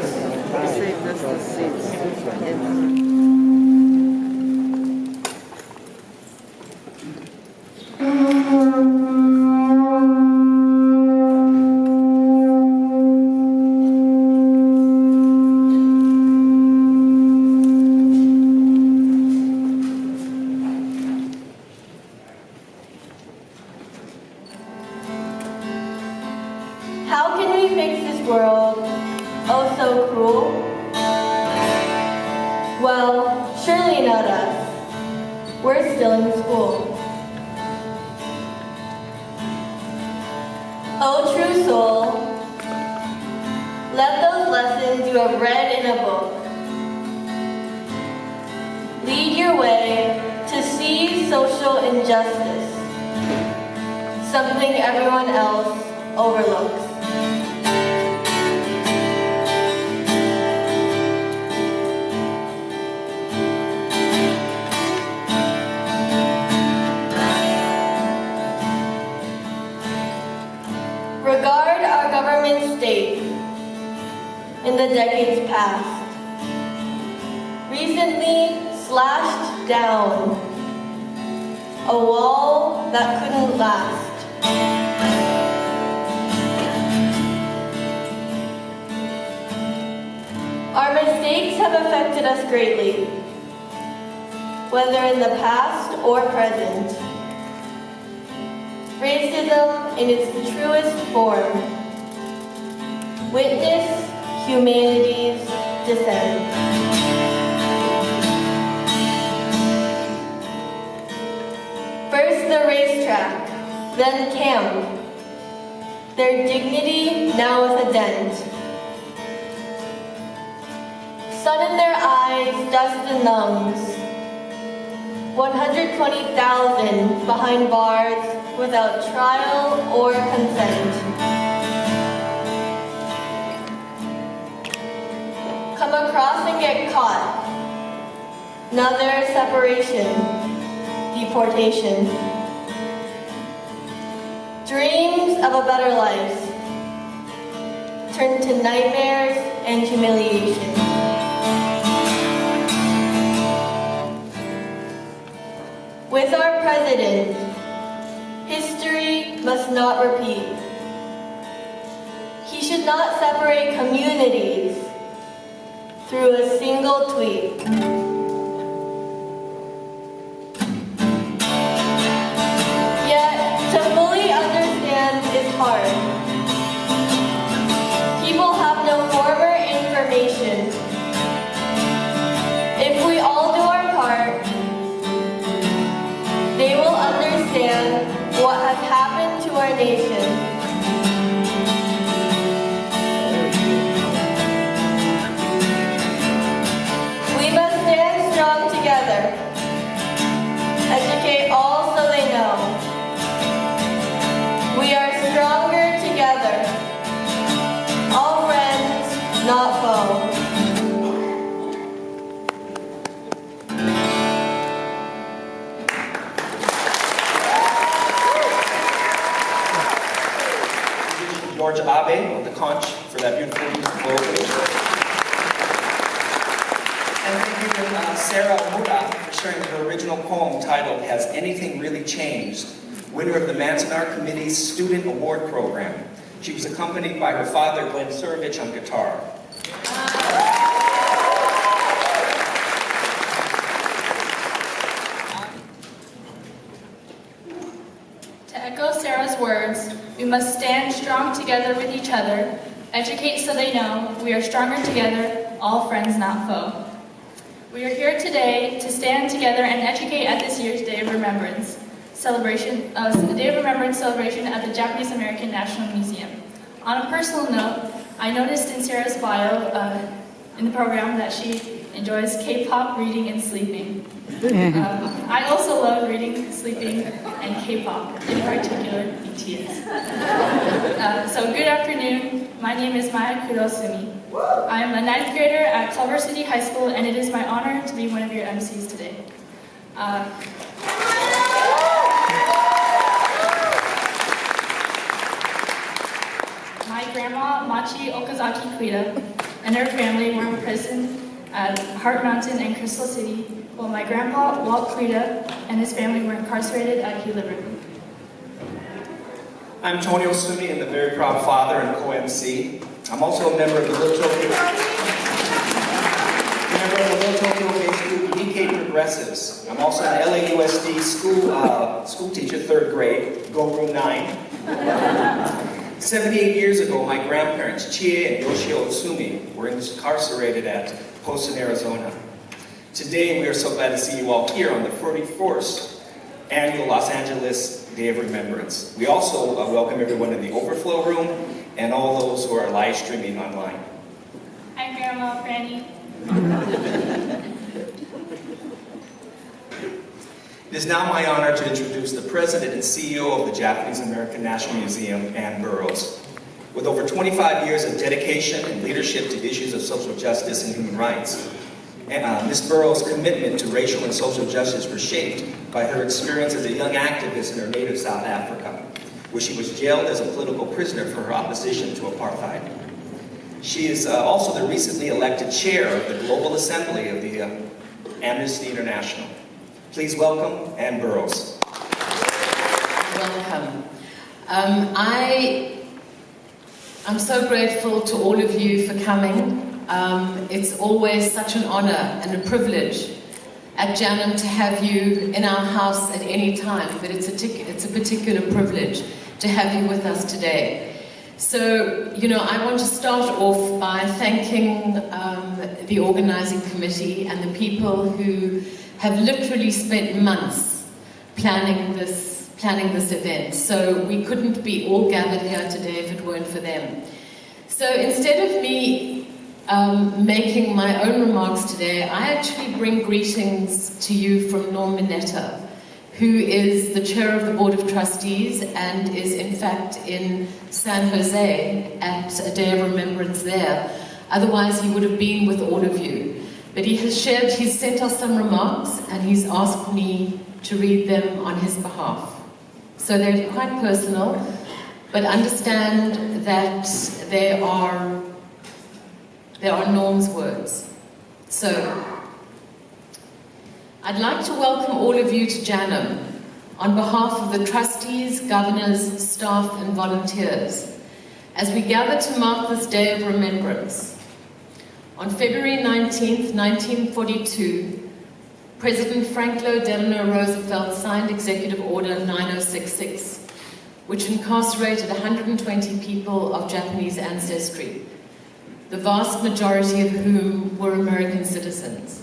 saved us the seats. How can we fix this world, oh so cruel? Well, surely not us. We're still in school. Oh true soul, let those lessons you have read in a book lead your way to see social injustice, something everyone else overlooks. Regard our government state in the decades past. Recently slashed down a wall that couldn't last. Our mistakes have affected us greatly, whether in the past or present. Racism in its truest form. Witness humanity's descent. First the racetrack, then camp. Their dignity now with a dent. Sun in their eyes, dust in lungs. 120,000 behind bars without trial or consent. Come across and get caught. Another separation, deportation. Dreams of a better life turn to nightmares and humiliation. With our president, history must not repeat. He should not separate communities through a single tweet. Yet, to fully understand is hard. People have no former information. If we all do our part, they will understand what has happened to our nation. We must stand strong together. Educate all so they know. We are stronger together. All friends, not foes. George Abe of the conch for that beautiful opening. And thank you to Sarah Omura for sharing her original poem titled, Has Anything Really Changed? Winner of the Manzanar Committee's Student Award Program. She was accompanied by her father, Glenn Surovich, on guitar. To echo Sarah's words, we must stand strong together with each other, educate so they know we are stronger together, all friends not foe. We are here today to stand together and educate at this year's Day of Remembrance celebration, the Day of Remembrance celebration at the Japanese American National Museum. On a personal note, I noticed in Sarah's bio in the program that she enjoys K-pop, reading, and sleeping. I also love reading, sleeping, and K-pop, in particular BTS. So good afternoon, my name is Maya Kurosumi. I am a 9th grader at Culver City High School, and it is my honor to be one of your MCs today. My grandma, Machi Okazaki Kuida, and her family were imprisoned at Heart Mountain and Crystal City, while my grandpa, Walt Creda, and his family were incarcerated at Gila River. I'm Tony Osumi and the very proud father and co-MC. I'm also a member of the Little Tokyo-based group DK Progressives. I'm also an LAUSD school teacher, 3rd grade, Go Room 9. 78 years ago, my grandparents, Chie and Yoshio Otsumi, were incarcerated at Poston, Arizona. Today, we are so glad to see you all here on the 41st annual Los Angeles Day of Remembrance. We also welcome everyone in the overflow room and all those who are live streaming online. Hi, Grandma Franny. It is now my honor to introduce the President and CEO of the Japanese American National Museum, Ann Burroughs. With over 25 years of dedication and leadership to issues of social justice and human rights, Ms. Burroughs' commitment to racial and social justice was shaped by her experience as a young activist in her native South Africa, where she was jailed as a political prisoner for her opposition to apartheid. She is also the recently elected chair of the Global Assembly of the Amnesty International. Please welcome Ann Burroughs. Welcome. I'm so grateful to all of you for coming. It's always such an honor and a privilege at JANM to have you in our house at any time, but it's a particular privilege to have you with us today. So, I want to start off by thanking the organizing committee and the people who have literally spent months planning this event. So we couldn't be all gathered here today if it weren't for them. So instead of me making my own remarks today, I actually bring greetings to you from Norm Mineta, who is the chair of the Board of Trustees and is in fact in San Jose at a Day of Remembrance there. Otherwise he would have been with all of you. But he's sent us some remarks and he's asked me to read them on his behalf. So they're quite personal, but understand that they are Norm's words. So, I'd like to welcome all of you to JANM on behalf of the trustees, governors, staff and volunteers as we gather to mark this Day of Remembrance. On February 19th, 1942, President Franklin D Roosevelt signed Executive Order 9066, which incarcerated 120 people of Japanese ancestry, the vast majority of whom were American citizens.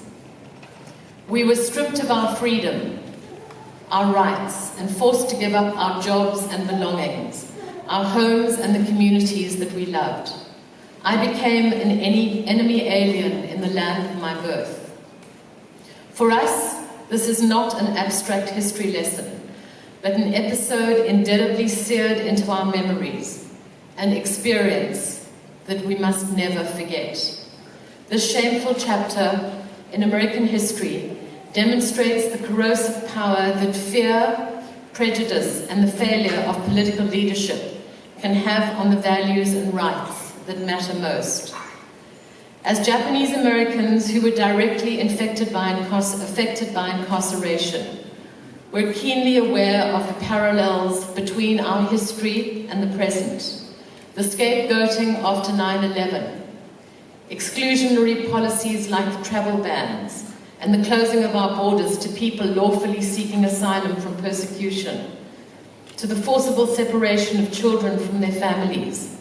We were stripped of our freedom, our rights, and forced to give up our jobs and belongings, our homes and the communities that we loved. I became an enemy alien in the land of my birth. For us, this is not an abstract history lesson, but an episode indelibly seared into our memories, an experience that we must never forget. This shameful chapter in American history demonstrates the corrosive power that fear, prejudice, and the failure of political leadership can have on the values and rights that matter most. As Japanese Americans who were directly affected by incarceration, we're keenly aware of the parallels between our history and the present. The scapegoating after 9/11, exclusionary policies like the travel bans, and the closing of our borders to people lawfully seeking asylum from persecution, to the forcible separation of children from their families,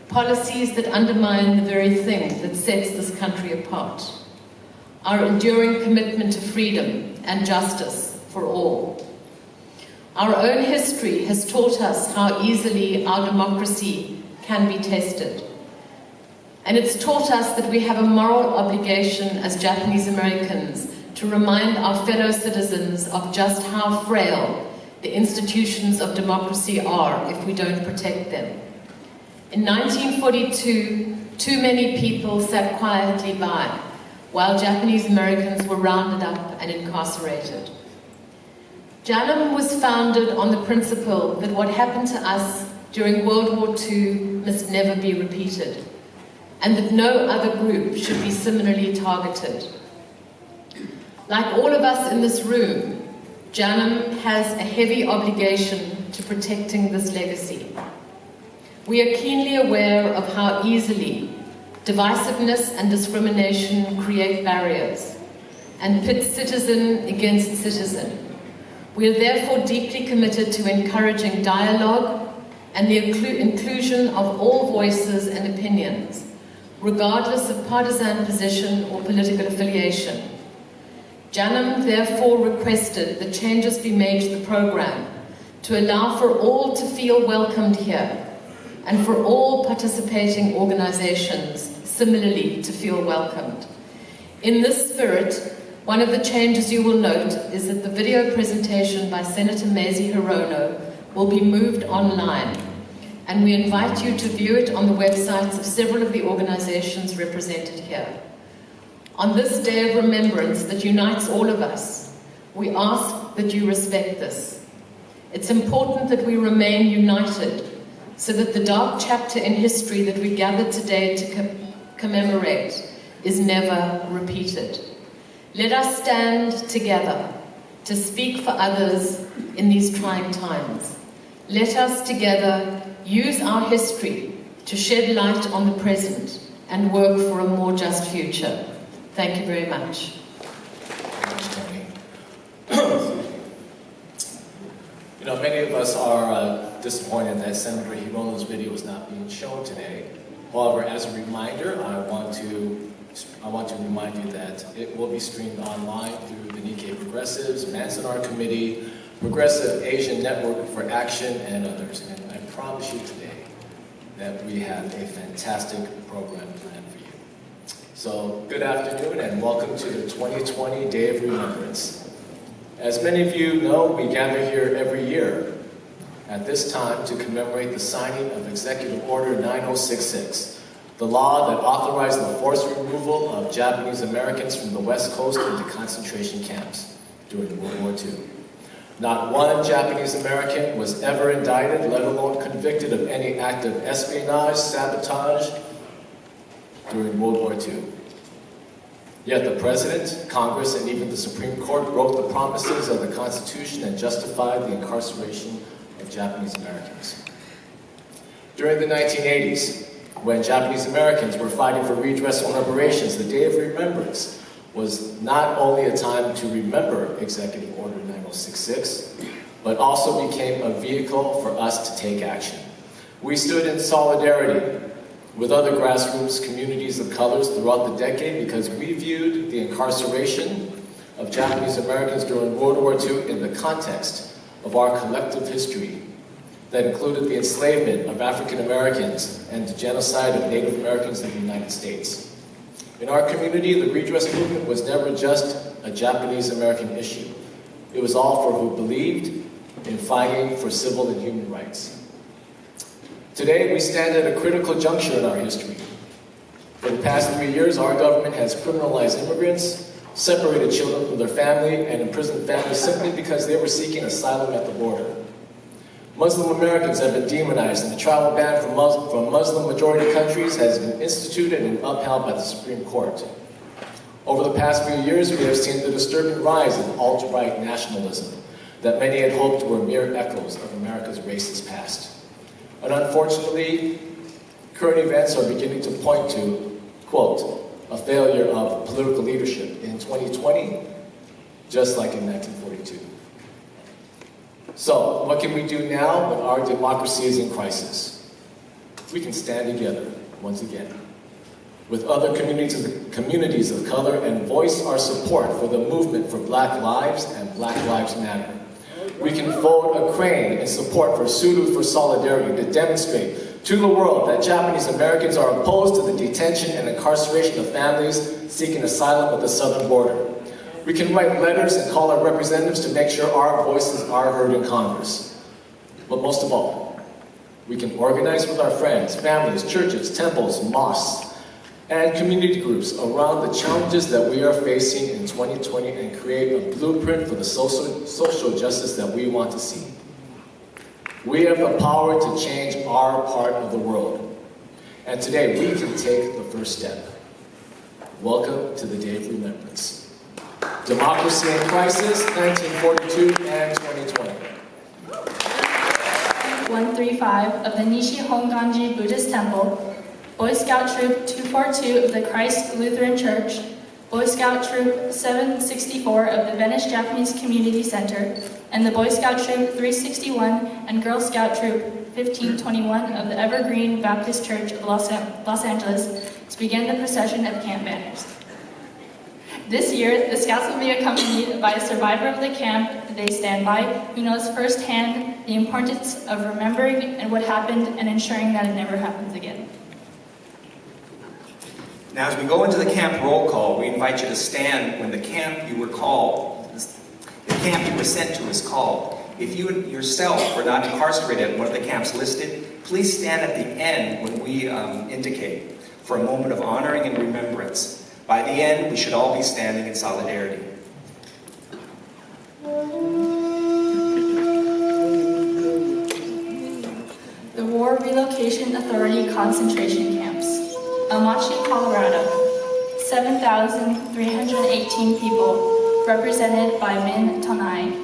policies that undermine the very thing that sets this country apart, our enduring commitment to freedom and justice for all. Our own history has taught us how easily our democracy can be tested. And it's taught us that we have a moral obligation as Japanese Americans to remind our fellow citizens of just how frail the institutions of democracy are if we don't protect them. In 1942, too many people sat quietly by while Japanese Americans were rounded up and incarcerated. JANM was founded on the principle that what happened to us during World War II must never be repeated, and that no other group should be similarly targeted. Like all of us in this room, JANM has a heavy obligation to protecting this legacy. We are keenly aware of how easily divisiveness and discrimination create barriers and pit citizen against citizen. We are therefore deeply committed to encouraging dialogue and the inclusion of all voices and opinions, regardless of partisan position or political affiliation. JANM therefore requested that changes be made to the program to allow for all to feel welcomed here and for all participating organizations similarly to feel welcomed. In this spirit, one of the changes you will note is that the video presentation by Senator Mazie Hirono will be moved online, and we invite you to view it on the websites of several of the organizations represented here. On this day of remembrance that unites all of us, we ask that you respect this. It's important that we remain united so that the dark chapter in history that we gathered today to commemorate is never repeated. Let us stand together to speak for others in these trying times. Let us together use our history to shed light on the present and work for a more just future. Thank you very much. You know, many of us are disappointed that Senator Hirono's video is not being shown today. However, as a reminder, I want to remind you that it will be streamed online through the Nikkei Progressives, Manzanar Committee, Progressive Asian Network for Action, and others. And I promise you today that we have a fantastic program planned for you. So, good afternoon and welcome to the 2020 Day of Remembrance. As many of you know, we gather here every year at this time to commemorate the signing of Executive Order 9066, the law that authorized the forced removal of Japanese Americans from the West Coast into concentration camps during World War II. Not one Japanese American was ever indicted, let alone convicted of any act of espionage, sabotage during World War II. Yet the President, Congress, and even the Supreme Court broke the promises of the Constitution and justified the incarceration of Japanese Americans. During the 1980s, when Japanese Americans were fighting for redress on reparations, the Day of Remembrance was not only a time to remember Executive Order 9066, but also became a vehicle for us to take action. We stood in solidarity with other grassroots communities of colors throughout the decade because we viewed the incarceration of Japanese Americans during World War II in the context of our collective history that included the enslavement of African Americans and the genocide of Native Americans in the United States. In our community, the redress movement was never just a Japanese American issue. It was all for who believed in fighting for civil and human rights. Today, we stand at a critical juncture in our history. For the past 3 years, our government has criminalized immigrants, separated children from their family, and imprisoned families simply because they were seeking asylum at the border. Muslim Americans have been demonized, and the travel ban from Muslim-majority countries has been instituted and upheld by the Supreme Court. Over the past few years, we have seen the disturbing rise of alt-right nationalism that many had hoped were mere echoes of America's racist past. And unfortunately, current events are beginning to point to, quote, a failure of political leadership in 2020, just like in 1942. So, what can we do now when our democracy is in crisis? We can stand together, once again, with other communities of color and voice our support for the movement for Black Lives and Black Lives Matter. We can fold a crane in support for Sulu for Solidarity to demonstrate to the world that Japanese Americans are opposed to the detention and incarceration of families seeking asylum at the southern border. We can write letters and call our representatives to make sure our voices are heard in Congress. But most of all, we can organize with our friends, families, churches, temples, mosques, and community groups around the challenges that we are facing in 2020 and create a blueprint for the social justice that we want to see. We have the power to change our part of the world. And today we can take the first step. Welcome to the Day of Remembrance. Democracy in Crisis, 1942 and 2020. 135 of the Nishi Honganji Buddhist Temple, Boy Scout Troop 242 of the Christ Lutheran Church, Boy Scout Troop 764 of the Venice Japanese Community Center, and the Boy Scout Troop 361 and Girl Scout Troop 1521 of the Evergreen Baptist Church of Los Angeles began the procession of camp banners. This year, the Scouts will be accompanied by a survivor of the camp that they stand by, who knows firsthand the importance of remembering and what happened and ensuring that it never happens again. Now, as we go into the camp roll call, we invite you to stand when the camp you were called, the camp you were sent to is called. If you yourself were not incarcerated at one of the camps listed, please stand at the end when we indicate for a moment of honoring and remembrance. By the end, we should all be standing in solidarity. The War Relocation Authority concentration camps. Almaty, Colorado. 7,318 people, represented by Min Tonai.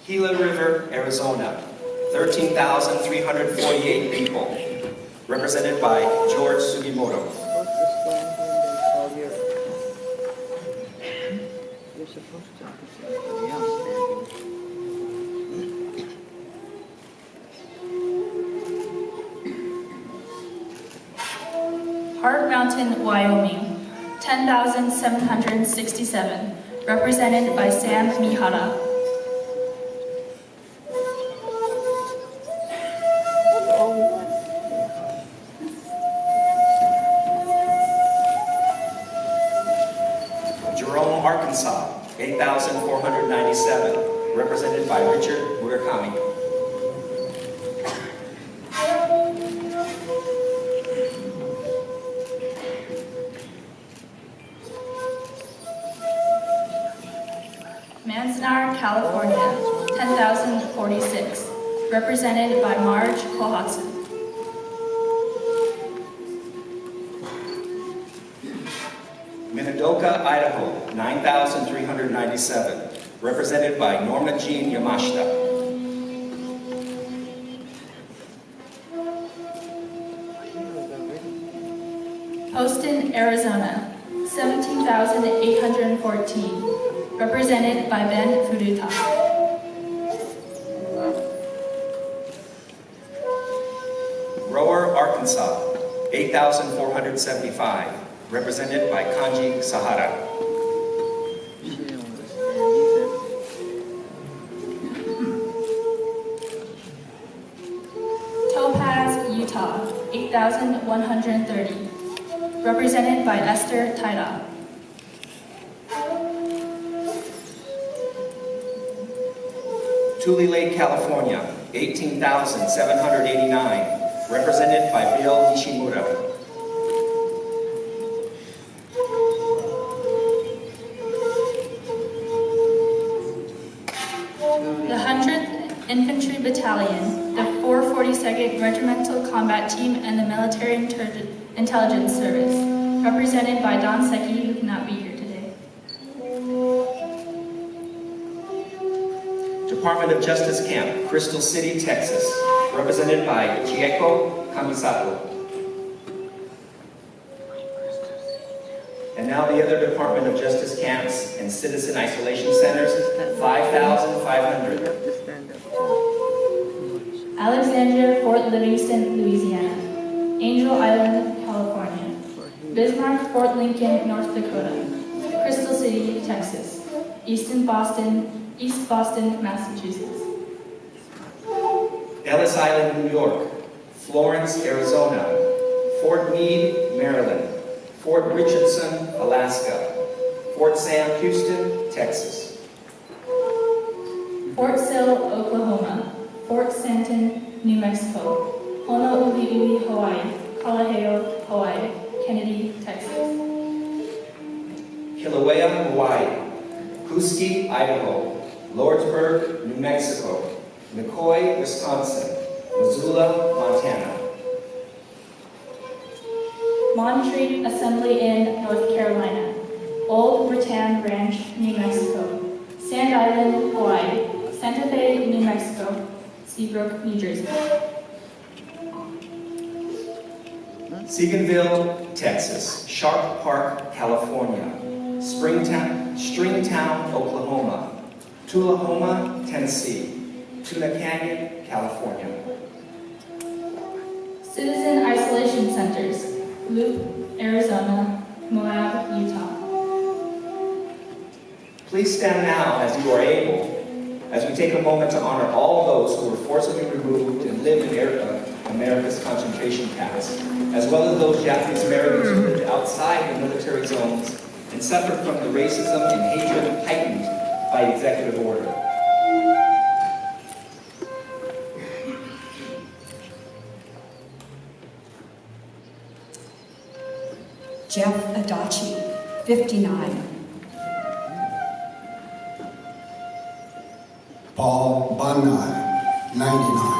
Gila River, Arizona, 13,348 people, represented by George Sugimoto. Hart Mountain, Wyoming, 10,767, represented by Sam Mihara. Jerome, Arkansas, 8,497, represented by Richard Murakami. Manzanar, California, 10,046, represented by Marge Kohatsu. Minidoka, Idaho, 9,397, represented by Norma Jean Yamashita. Houston, Arizona, 17,814, represented by Ben Furuta. Rower, Arkansas, 8,475, represented by Kanji Sahara. Topaz, Utah, 8,130, represented by Esther Taira. Tule Lake, California, 18,789, represented by Bill Nishimura. The 100th Infantry Battalion, the 442nd Regimental Combat Team, and the Military Intelligence Service, represented by Don Secchi, who cannot be here today. Department of Justice Camp, Crystal City, Texas, represented by Chieko Kamisato. And now the other Department of Justice camps and citizen isolation centers, 5,500. Alexandria, Fort Livingston, Louisiana. Angel Island, California. Bismarck, Fort Lincoln, North Dakota. Crystal City, Texas. East Boston, Massachusetts. Ellis Island, New York. Florence, Arizona. Fort Meade, Maryland. Fort Richardson, Alaska. Fort Sam Houston, Texas. Fort Sill, Oklahoma. Fort Stanton, New Mexico. Honolulu, Hawaii. Kalaheo, Hawaii. Kennedy, Texas. Kilauea, Hawaii. Kuski, Idaho. Lordsburg, New Mexico. McCoy, Wisconsin. Missoula, Montana. Montreat Assembly Inn, North Carolina. Old Britann Ranch, New Mexico. Sand Island, Hawaii. Santa Fe, New Mexico. Seabrook, New Jersey. Stephenville, Texas. Sharp Park, California. Stringtown, Oklahoma. Tullahoma, Tennessee. Tuna Canyon, California. Citizen Isolation Centers. Loop, Arizona. Moab, Utah. Please stand now as you are able, as we take a moment to honor all those who were forcibly removed and lived in America's concentration camps, as well as those Japanese Americans who lived outside the military zones and suffered from the racism and hatred heightened by executive order. Jeff Adachi, 59. Paul Banai, 99.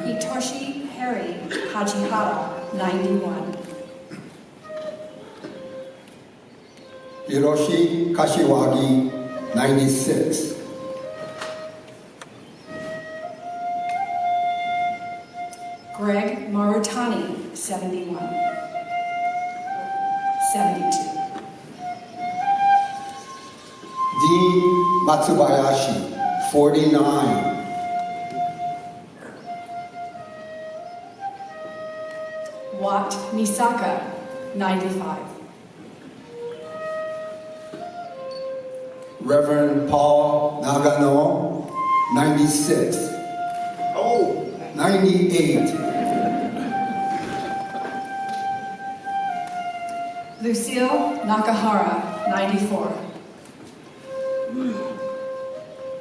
Hitoshi Harry Hajihara, 91. Hiroshi Kashiwagi, 96. Greg Marutani, 71. 72. Dean Matsubayashi, 49. Wat Misaka, 95. Reverend Paul Nagano, 96. Oh, 98. Lucille Nakahara, 94.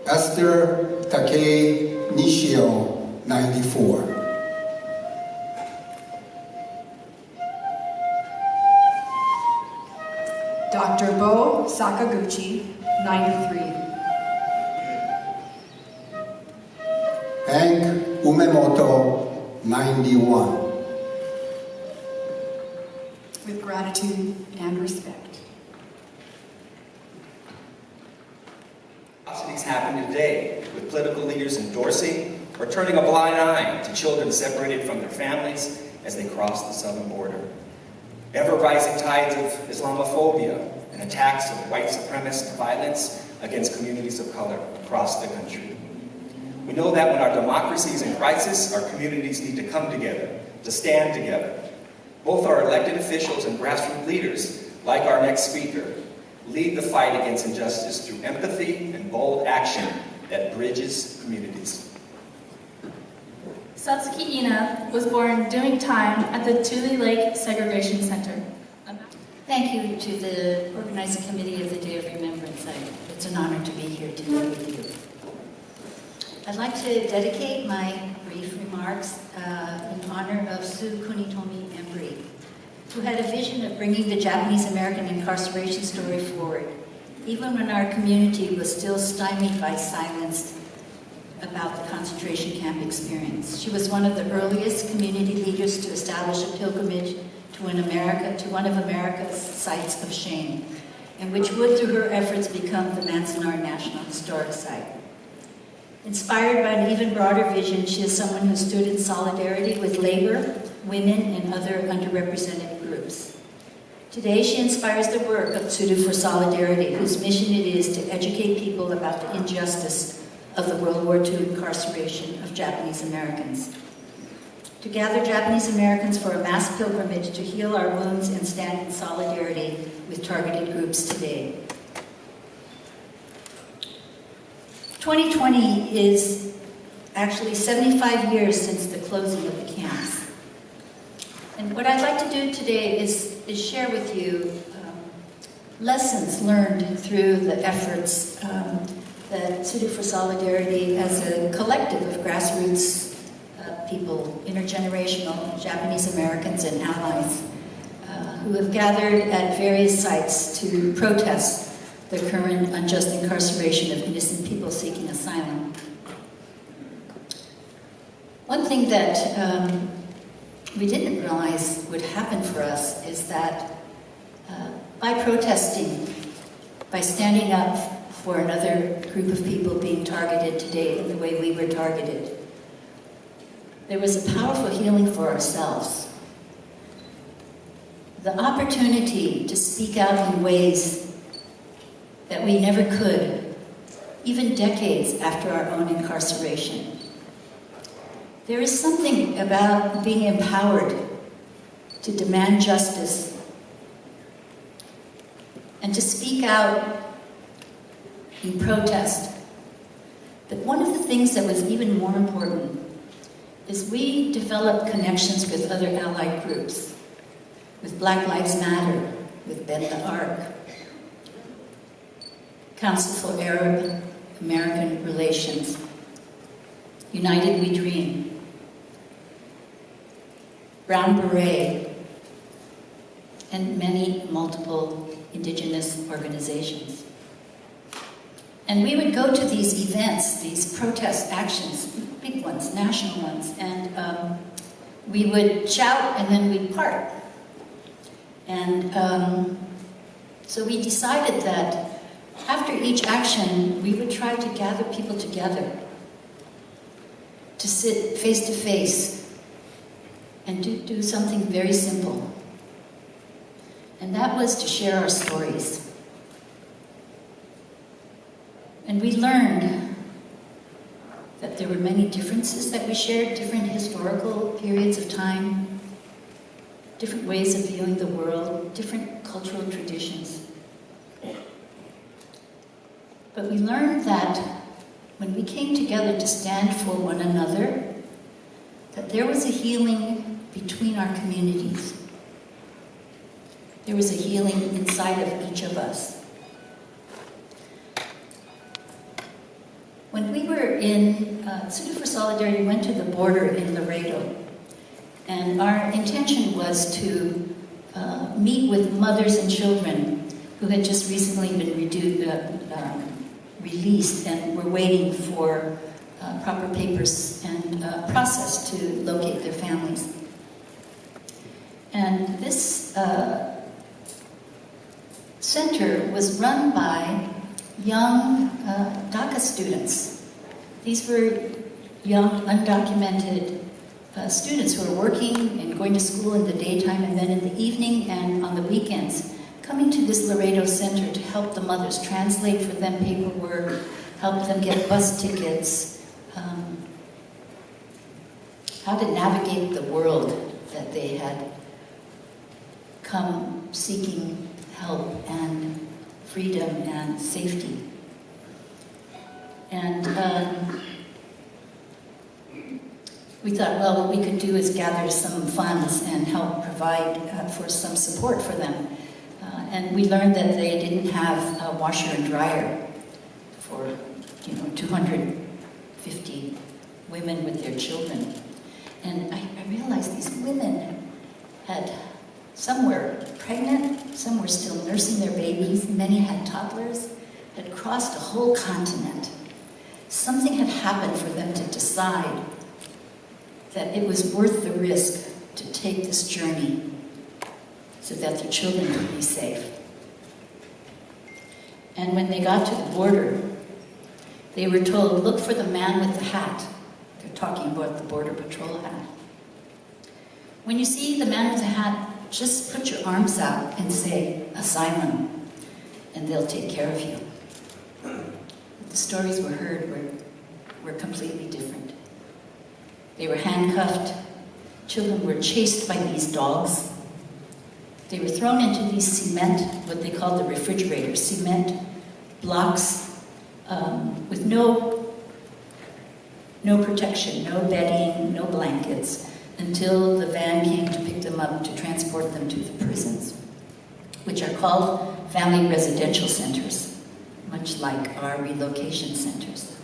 Esther Takei Nishio, 94. Dr. Bo Sakaguchi, 93. Hank Umemoto, 91. With gratitude and respect. Atrocities happen today, with political leaders endorsing or turning a blind eye to children separated from their families as they cross the southern border. Ever-rising tides of Islamophobia and attacks of white supremacist violence against communities of color across the country. We know that when our democracy is in crisis, our communities need to come together, to stand together. Both our elected officials and grassroots leaders, like our next speaker, lead the fight against injustice through empathy and bold action that bridges communities. Satsuki Ina was born doing time at the Tule Lake Segregation Center. Thank you to the organizing committee of the Day of Remembrance. It's an honor to be here today with you. I'd like to dedicate my brief remarks in honor of Sue Kunitomi Embry, who had a vision of bringing the Japanese American incarceration story forward, even when our community was still stymied by silence about the concentration camp experience. She was one of the earliest community leaders to establish a pilgrimage to one of America's sites of shame, and which would, through her efforts, become the Manzanar National Historic Site. Inspired by an even broader vision, she is someone who stood in solidarity with labor, women, and other underrepresented groups. Today, she inspires the work of Tsuru for Solidarity, whose mission it is to educate people about the injustice of the World War II incarceration of Japanese Americans. To gather Japanese Americans for a mass pilgrimage to heal our wounds and stand in solidarity with targeted groups today. 2020 is actually 75 years since the closing of the camps. And what I'd like to do today is share with you lessons learned through the efforts that Suit for Solidarity as a collective of grassroots people, intergenerational Japanese Americans and allies, who have gathered at various sites to protest the current unjust incarceration of innocent people seeking asylum. One thing that we didn't realize would happen for us is that by protesting, by standing up for another group of people being targeted today in the way we were targeted, there was a powerful healing for ourselves. The opportunity to speak out in ways that we never could, even decades after our own incarceration. There is something about being empowered to demand justice and to speak out in protest. But one of the things that was even more important is we developed connections with other allied groups, with Black Lives Matter, with Bend the Arc, Council for Arab-American Relations, United We Dream, Brown Beret, and many multiple indigenous organizations. And we would go to these events, these protest actions, big ones, national ones, and we would shout and then we'd part. And so we decided that after each action, we would try to gather people together to sit face to face and do something very simple. And that was to share our stories. And we learned that there were many differences that we shared, different historical periods of time, different ways of viewing the world, different cultural traditions. But we learned that when we came together to stand for one another, that there was a healing between our communities. There was a healing inside of each of us. When we were in Suit for Solidarity, went to the border in Laredo, and our intention was to meet with mothers and children who had just recently been released and were waiting for proper papers and process to locate their families. And this center was run by young DACA students. These were young, undocumented students who were working and going to school in the daytime and then in the evening and on the weekends, coming to this Laredo Center to help the mothers translate for them paperwork, help them get bus tickets, how to navigate the world that they had come seeking help and freedom and safety. And we thought, well, what we could do is gather some funds and help provide for some support for them. And we learned that they didn't have a washer and dryer for, 250 women with their children. And I realized these women some were pregnant, some were still nursing their babies, many had toddlers, had crossed a whole continent. Something had happened for them to decide that it was worth the risk to take this journey so that their children could be safe. And when they got to the border, they were told, look for the man with the hat. They're talking about the Border Patrol hat. When you see the man with the hat, just put your arms out and say, asylum, and they'll take care of you. But the stories we heard were completely different. They were handcuffed. Children were chased by these dogs. They were thrown into these cement, what they called the refrigerator, cement blocks with no protection, no bedding, no blankets, until the van came to pick them up to transport them to the prisons, which are called family residential centers, much like our relocation centers.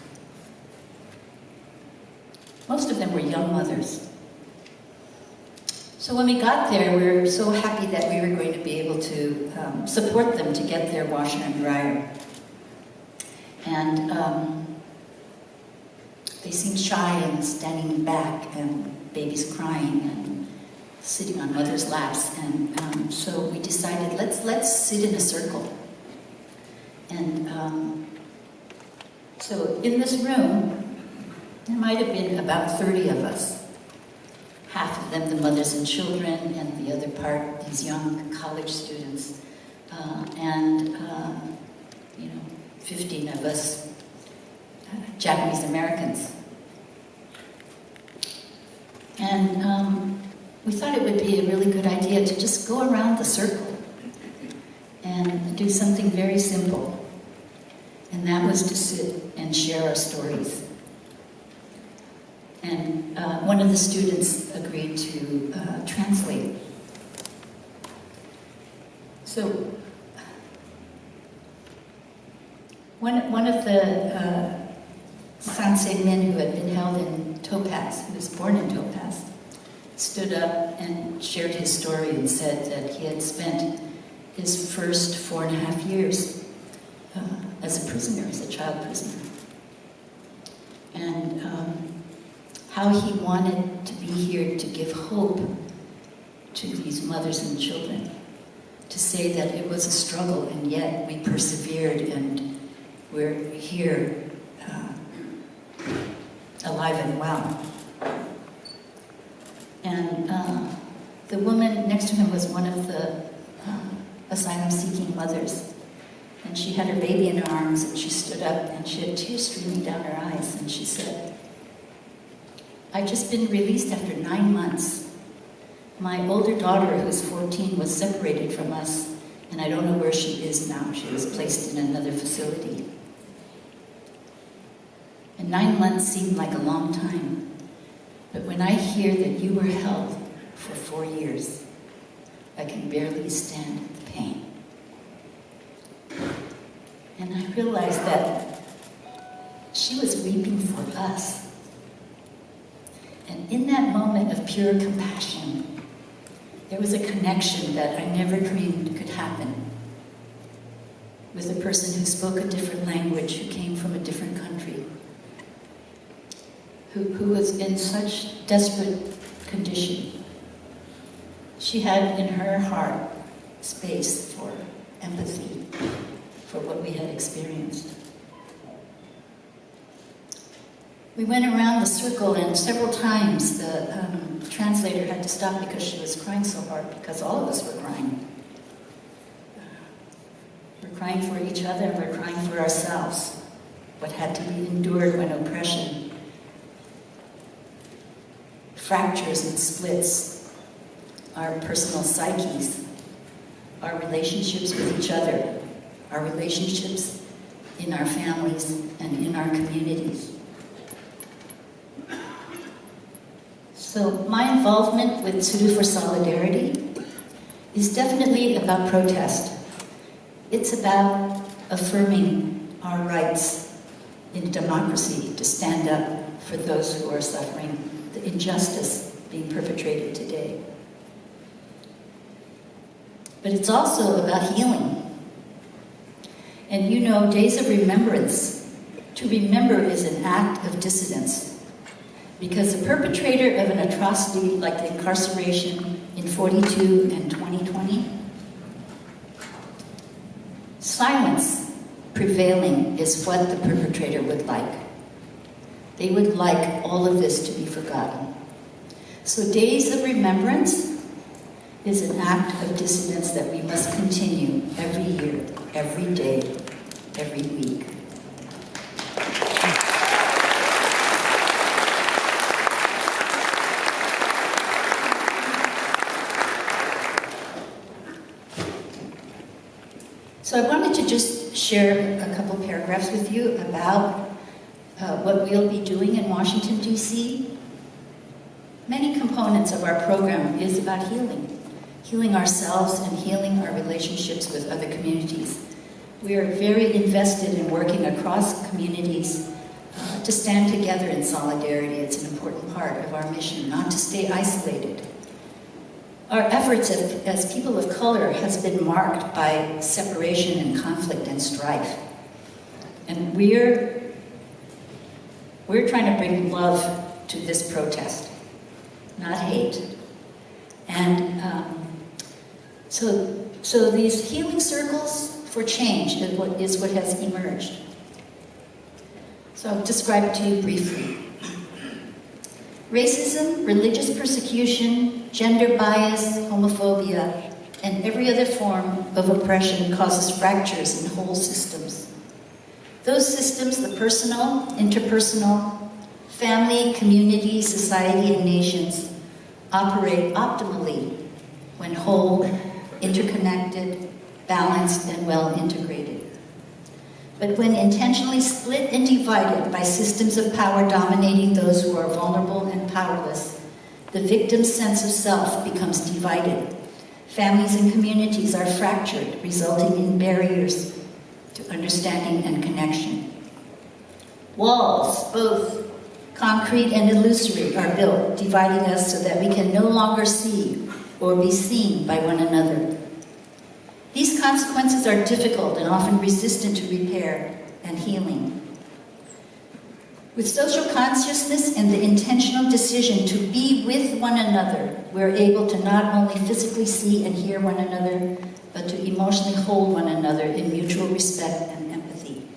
Most of them were young mothers. So when we got there, we were so happy that we were going to be able to support them to get their washer and dryer. And they seemed shy and standing back, and babies crying and sitting on mothers' laps. And so we decided, let's sit in a circle. And so in this room, there might have been about 30 of us. Half of them the mothers and children, and the other part these young college students. And 15 of us Japanese Americans. And we thought it would be a really good idea to just go around the circle and do something very simple. And that was to sit and share our stories. And one of the students agreed to translate. So one of the Sansei men who had been held in Topaz, who was born in Topaz, stood up and shared his story and said that he had spent his first 4.5 years as a prisoner, as a child prisoner. And how he wanted to be here to give hope to these mothers and children, to say that it was a struggle and yet we persevered and we're here alive and well. And the woman next to him was one of the asylum-seeking mothers. And she had her baby in her arms, and she stood up, and she had tears streaming down her eyes, and she said, "I'd just been released after 9 months. My older daughter, who's 14, was separated from us, and I don't know where she is now. She was placed in another facility. And 9 months seemed like a long time. But when I hear that you were held for 4 years, I can barely stand the pain." And I realized that she was weeping for us. And in that moment of pure compassion, there was a connection that I never dreamed could happen with a person who spoke a different language, who came from a different country, who was in such desperate condition. She had in her heart space for empathy for what we had experienced. We went around the circle, and several times the translator had to stop because she was crying so hard, because all of us were crying. We're crying for each other, and we're crying for ourselves, what had to be endured when oppression, fractures and splits, our personal psyches, our relationships with each other, our relationships in our families and in our communities. So my involvement with Tsuru for Solidarity is definitely about protest. It's about affirming our rights in democracy to stand up for those who are suffering the injustice being perpetrated today. But it's also about healing. And you know, Days of Remembrance, to remember is an act of dissidence. Because the perpetrator of an atrocity like the incarceration in 42 and 2020, silence prevailing is what the perpetrator would like. They would like all of this to be forgotten. So Days of Remembrance is an act of dissidence that we must continue every year, every day, every week. So I wanted to just share a couple paragraphs with you about what we'll be doing in Washington, D.C. Many components of our program is about healing. healing ourselves and healing our relationships with other communities. We are very invested in working across communities to stand together in solidarity. It's an important part of our mission, not to stay isolated. Our efforts as people of color has been marked by separation and conflict and strife. And we're trying to bring love to this protest, not hate. And so these healing circles for change is what has emerged. So I'll describe it to you briefly. Racism, religious persecution, gender bias, homophobia, and every other form of oppression causes fractures in whole systems. Those systems, the personal, interpersonal, family, community, society, and nations, operate optimally when whole, interconnected, balanced, and well integrated. But when intentionally split and divided by systems of power dominating those who are vulnerable and powerless, the victim's sense of self becomes divided. Families and communities are fractured, resulting in barriers to understanding and connection. Walls, both concrete and illusory, are built, dividing us so that we can no longer see or be seen by one another. These consequences are difficult and often resistant to repair and healing. With social consciousness and the intentional decision to be with one another, we're able to not only physically see and hear one another, but to emotionally hold one another in mutual respect and empathy.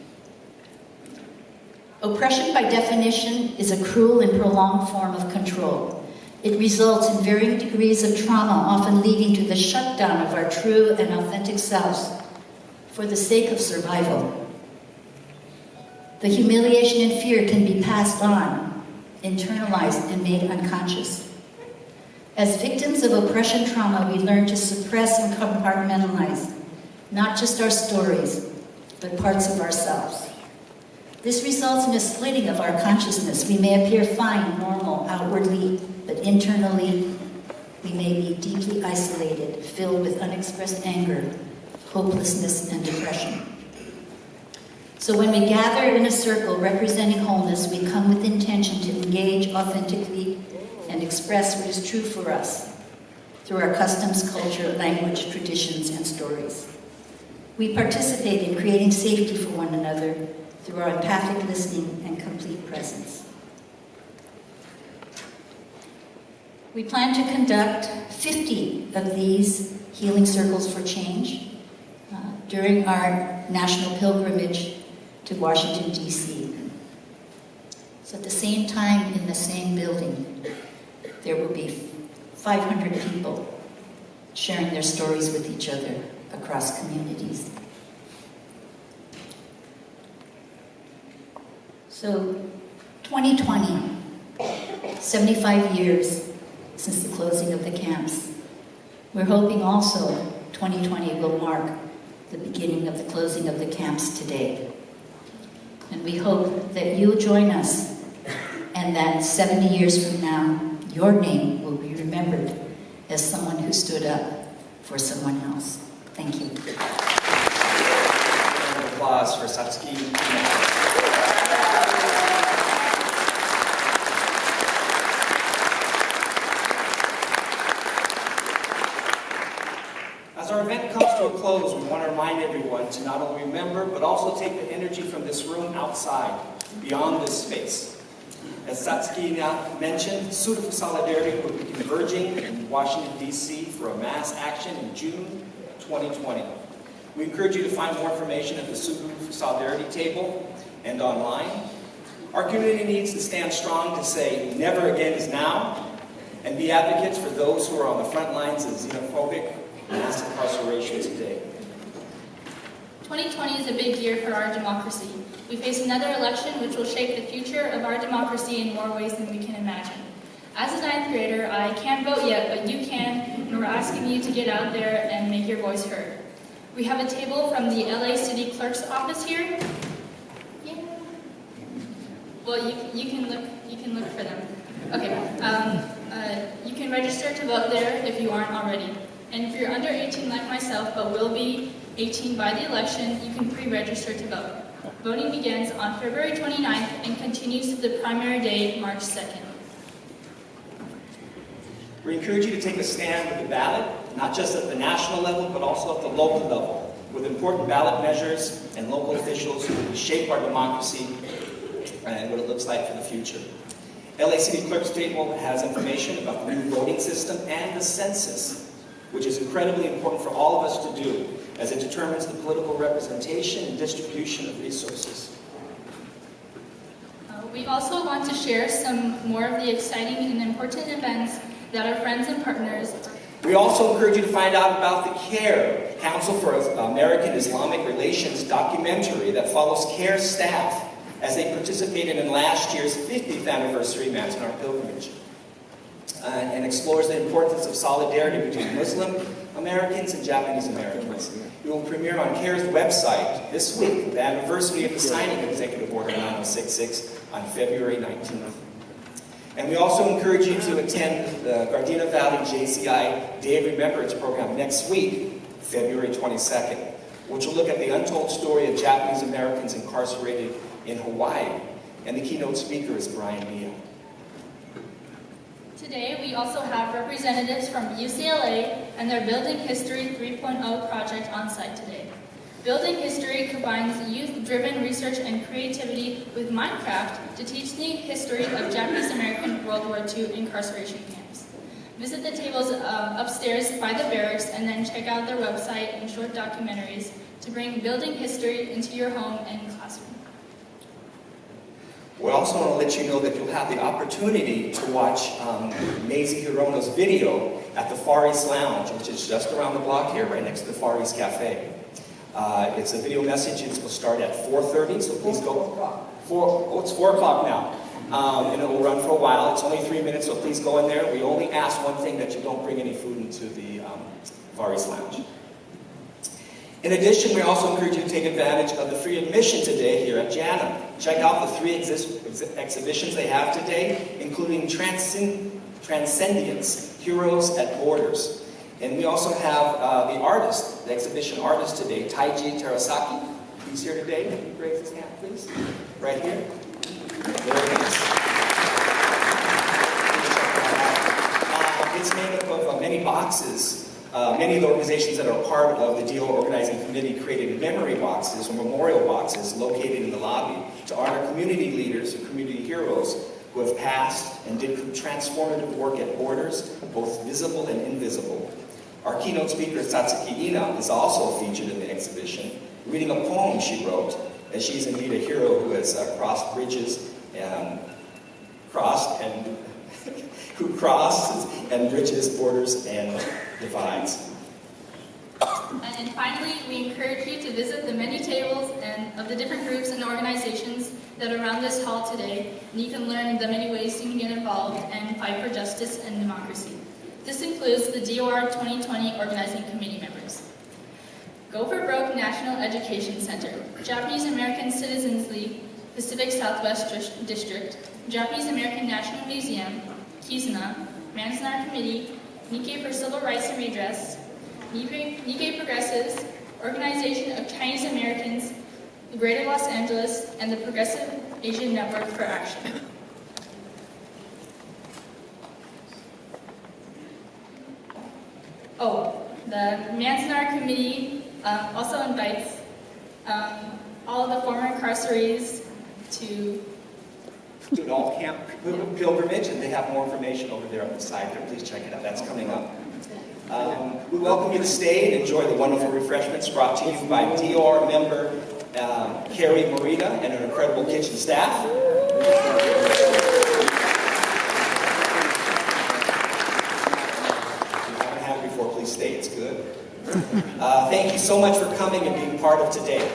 Oppression, by definition, is a cruel and prolonged form of control. It results in varying degrees of trauma, often leading to the shutdown of our true and authentic selves for the sake of survival. The humiliation and fear can be passed on, internalized, and made unconscious. As victims of oppression trauma, we learn to suppress and compartmentalize not just our stories, but parts of ourselves. This results in a splitting of our consciousness. We may appear fine, normal, outwardly, but internally, we may be deeply isolated, filled with unexpressed anger, hopelessness, and depression. So when we gather in a circle representing wholeness, we come with intention to engage authentically and express what is true for us through our customs, culture, language, traditions, and stories. We participate in creating safety for one another through our empathic listening and complete presence. We plan to conduct 50 of these healing circles for change during our national pilgrimage to Washington, D.C. So at the same time, in the same building, there will be 500 people sharing their stories with each other across communities. So 2020, 75 years since the closing of the camps. We're hoping also 2020 will mark the beginning of the closing of the camps today. And we hope that you'll join us and that 70 years from now, your name will be remembered as someone who stood up for someone else. Thank you. Round of applause for Satsuki Ina. As our event comes to a close, we want to remind everyone to not only remember, but also take the energy from this room outside, beyond this space. As Satsuki Ina mentioned, Suit for Solidarity will be converging in Washington, D.C. for a mass action in June 2020. We encourage you to find more information at the Suit for Solidarity table and online. Our community needs to stand strong to say never again is now, and be advocates for those who are on the front lines of xenophobic mass incarceration today. 2020 is a big year for our democracy. We face another election which will shape the future of our democracy in more ways than we can imagine. As a 9th grader, I can't vote yet, but you can, and we're asking you to get out there and make your voice heard. We have a table from the LA City Clerk's office here. Yeah. Well, you can look for them. Okay. You can register to vote there if you aren't already. And if you're under 18 like myself, but will be 18 by the election, you can pre-register to vote. Voting begins on February 29th and continues to the primary day, March 2nd. We encourage you to take a stand with the ballot, not just at the national level, but also at the local level, with important ballot measures and local officials who will shape our democracy and what it looks like for the future. LA City Clerk's table has information about the new voting system and the census, which is incredibly important for all of us to do, as it determines the political representation and distribution of resources. We also want to share some more of the exciting and important events that our friends and partners. We also encourage you to find out about the CARE, Council for American Islamic Relations documentary that follows CARE staff as they participated in last year's 50th anniversary Manzanar pilgrimage, and explores the importance of solidarity between Muslim Americans and Japanese Americans. It will premiere on CARE's website this week, the anniversary of the signing of Executive Order 9066 on February 19th. And we also encourage you to attend the Gardena Valley JCI Day of Remembrance program next week, February 22nd, which will look at the untold story of Japanese Americans incarcerated in Hawaii. And the keynote speaker is Brian Mia. Today, we also have representatives from UCLA and their Building History 3.0 project on site today. Building History combines youth-driven research and creativity with Minecraft to teach the history of Japanese American World War II incarceration camps. Visit the tables upstairs by the barracks and then check out their website and short documentaries to bring building history into your home and classroom. We also want to let you know that you'll have the opportunity to watch Mazie Hirono's video at the Far East Lounge, which is just around the block here, right next to the Far East Cafe. It's a video message. It will start at 4:30, so please go. It's 4 o'clock now, and it will run for a while. It's only 3 minutes, so please go in there. We only ask one thing, that you don't bring any food into the Far East Lounge. In addition, we also encourage you to take advantage of the free admission today here at JANM. Check out the 3 exhibitions they have today, including Transcendience, Heroes at Borders. And we also have the artist, the exhibition artist today, Taiji Terasaki. He's here today. Can you raise his hand, please? Right here. There he is. It's made up of many boxes. Many of the organizations that are part of the DO organizing committee created memory boxes or memorial boxes located in the lobby to honor community leaders and community heroes who have passed and did transformative work at borders, both visible and invisible. Our keynote speaker, Satsuki Ina, is also featured in the exhibition, reading a poem she wrote, as she's indeed a hero who has crossed bridges and who crosses and bridges borders and divides. And finally, we encourage you to visit the many tables and of the different groups and organizations that are around this hall today, and you can learn the many ways you can get involved and fight for justice and democracy. This includes the DOR 2020 organizing committee members. Go for Broke National Education Center, Japanese American Citizens League, Pacific Southwest District, Japanese American National Museum, Kizuna, Manzanar Committee, Nikkei for Civil Rights and Redress, Nikkei Progressives, Organization of Chinese Americans, the Greater Los Angeles, and the Progressive Asian Network for Action. Oh, the Manzanar Committee also invites all of the former incarcerees to Do an all-camp pilgrimage, and they have more information over there on the side there. Please check it out. That's coming up. We welcome you to stay and enjoy the wonderful refreshments brought to you by DOR member Carrie Morita and her incredible kitchen staff. Please stay, it's good. Thank you so much for coming and being part of today.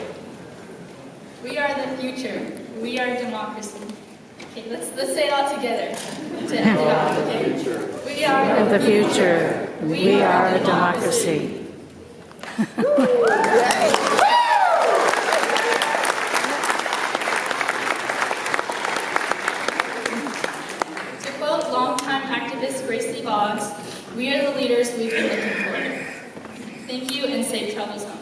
We are the future. We are democracy. Okay, let's say it all together to end it off, okay? We are the future. We are democracy. To quote longtime activist Gracie Boggs, we are the leaders we've been looking for. Thank you and safe travels home.